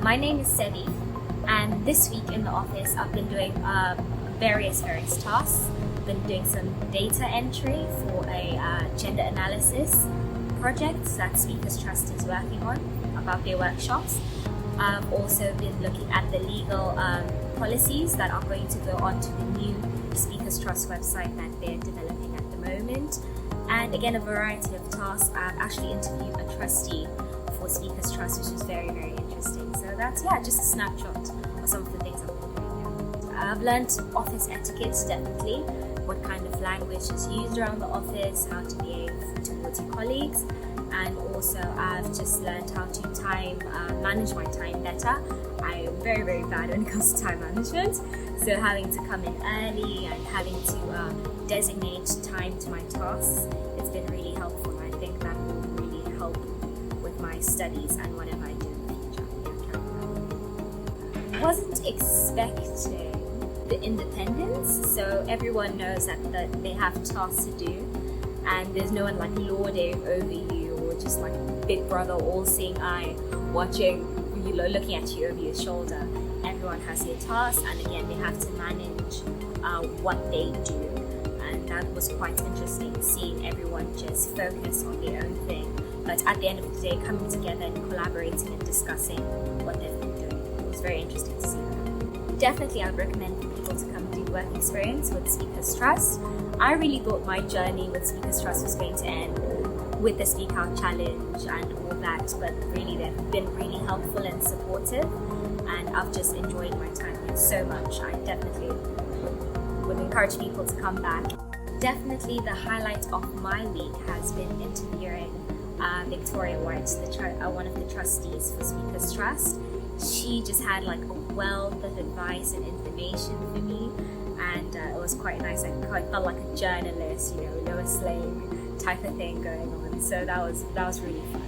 My name is Sebi, and this week in the office I've been doing various tasks. I've been doing some data entry for a gender analysis project that Speakers Trust is working on about their workshops. I've also been looking at the legal policies that are going to go onto the new Speakers Trust website that they're developing at the moment. And again, a variety of tasks. I've actually interviewed a trustee for Speakers Trust, which is very interesting. So that's just a snapshot of some of the things I've been doing now. I've learned office etiquette, definitely, what kind of language is used around the office, how to behave towards your colleagues, and also I've just learned how to manage my time better. I am very bad when it comes to time management, so having to come in early and having to designate time to my tasks, it's been really helpful. I think that will really help with my studies and whatever I do in the future. I wasn't expecting the independence, so everyone knows that they have tasks to do, and there's no one like lording over you or just like big brother all-seeing eye watching you, looking at you over your shoulder. Everyone has their tasks, and again they have to manage what they do, and that was quite interesting, seeing everyone just focus on their own thing, but at the end of the day coming together and collaborating and discussing what they've been doing. It was very interesting to see that. Definitely I'd recommend people to come do work experience with Speakers Trust. I really thought my journey with Speakers Trust was going to end with the Speak Out Challenge and all that, but really they've been really helpful and supportive, and I've just enjoyed my time here so much. I definitely would encourage people to come back. Definitely the highlight of my week has been interviewing Victoria White, one of the trustees for Speakers Trust. She just had like a wealth of advice and information for me, and it was quite nice. I felt like a journalist, Lois Lane type of thing going on. So that was really fun.